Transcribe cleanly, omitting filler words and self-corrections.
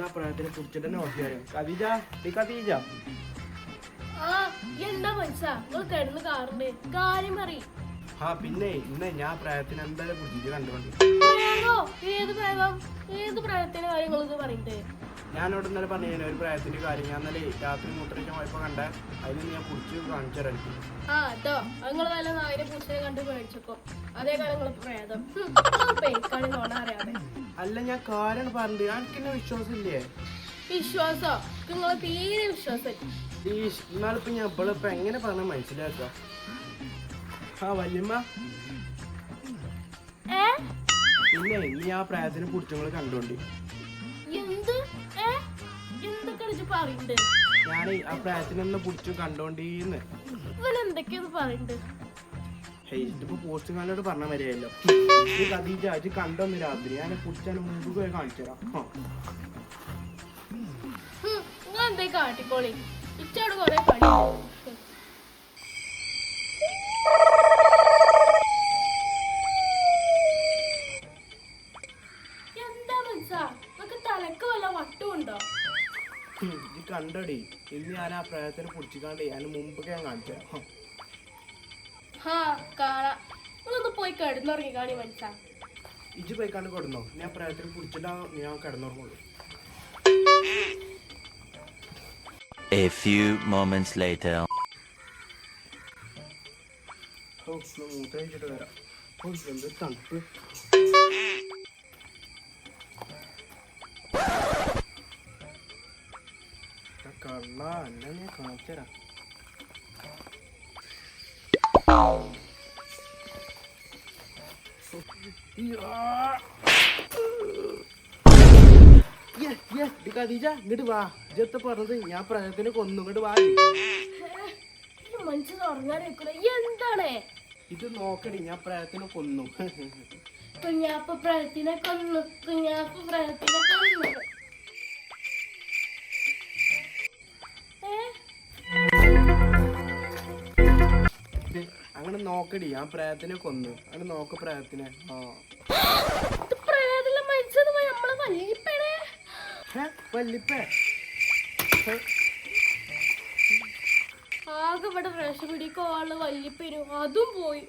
എന്നാ പ്രായത്തിനെ കുറിച്ചിട്ട് തന്നെ ഓർത്തിയാലും കവിജ കവിജ എന്താ മനസ്സാ നിങ്ങൾ കിടന്ന് കാറുണ്ട് കാര്യം പറയും. ആ പിന്നെ ഇന്ന് ഞാൻ പ്രായത്തിന് എന്തായാലും കുറിച്ചിട്ട് കണ്ടുകൊണ്ട് ഏത് പ്രായം ഏത് പ്രായത്തിന്റെ കാര്യങ്ങളൊക്കെ പറയണ്ടേ? ഞാനോട് ഇന്നലെ പറഞ്ഞു ഒരു പ്രായത്തിന്റെ കാര്യം ഞാൻ ഇന്നലെ രാത്രി മൂത്രയ്ക്കാൻ പോയപ്പോ കണ്ട അതിന് ഞാൻ കുറിച്ച് കാണിച്ചു തരാം. കേട്ടോ നിങ്ങൾ നല്ല നായരെ പൂച്ചനെ കണ്ട് മേടിച്ചപ്പോ അതേ കാലങ്ങൾ പ്രേതം നോണ അറിയാതെ. അല്ല ഞാൻ കാര്യം പറഞ്ഞത് എനിക്കെന്നെ വിശ്വാസം ഇല്ലേ? വിശ്വാസോ നിങ്ങളെ തീരെ വിശ്വാസം. എന്നാലിപ്പോ ഞാൻ ഇപ്പോഴിപ്പോ എങ്ങനെ പറഞ്ഞ മനസ്സിലാക്ക? ആ വല്യമ്മ പിന്നെ ഇനി ആ പ്രായത്തിന് കുറിച്ചുങ്ങൾ കണ്ടോണ്ടി ഞാൻ ആ പ്രായത്തിനൊന്ന് പിടിച്ചു കണ്ടോണ്ടിന്ന് എന്തൊക്കെയാണ് പറയണ്ട്. ഇതിപ്പോ പോസ്റ്റ് കാലിനോട് പറഞ്ഞ മതിയല്ലോ. ഈ കഥീജ ഇത് കണ്ടോന്ന് രാത്രി ഞാൻ കുടിച്ചാൽ മുമ്പ് പോയി കാണിച്ചു തരാം. എന്തേ കാട്ടിക്കോളി ഇച്ചോട് കൊറേ പണി. എന്താ മനസ്സാ നമുക്ക് തലക്ക് വല്ല വട്ടുണ്ടോ? ഇത് കണ്ടോടി ഇന്ന് ഞാൻ ആ പ്രായത്തിന് പിടിച്ചിക്കാണ്ട് ഞാൻ മുമ്പൊക്കെ ഞാൻ കാണിച്ചു തരാം. കാണാം. നിങ്ങളൊന്ന് പോയി കിടന്നുറങ്ങി കാണി മനസ്സാ. ഇജ്ജ് പോയി കണ്ട് കൊടുന്നോ? ഞാൻ പ്രായത്തിന് പിടിച്ചിട്ടാ ഞാൻ കിടന്നുറങ്ങുള്ളൂ. A few moments later. മൂത്രയിച്ചിട്ട് വരാം. എന്ത് തണുപ്പ്. കള്ള അല്ല ഞാൻ കാണിച്ചു തരാം. ഇങ്ങോട്ട് വാ. ഇജത്തെ പറഞ്ഞത് ഞാൻ പ്രായത്തിന് കൊന്നു. ഇങ്ങോട്ട് വാ. മനസ്സിൽ ഉറങ്ങാനേക്കൂല. എന്താണ് ഇത് നോക്കടി ഞാൻ പ്രായത്തിന് കൊന്നു. കുഞ്ഞാപ്പ പ്രായത്തിനെ കൊന്നു. കുഞ്ഞാപ്പ പ്രായത്തിനെ കൊന്നു. അങ്ങനെ നോക്കടി ഞാൻ പ്രായത്തിനെ കൊന്നു. അങ്ങനെ നോക്ക പ്രായത്തിനെ. പ്രായത്തിലെ മനുഷ്യന് നമ്മളെ വല്ലിപ്പേണേ. വല്ലിപ്പ ആകെ ഇവിടെ വിഷം പിടിക്കോ ആള് വല്ലിപ്പേരും അതും പോയി.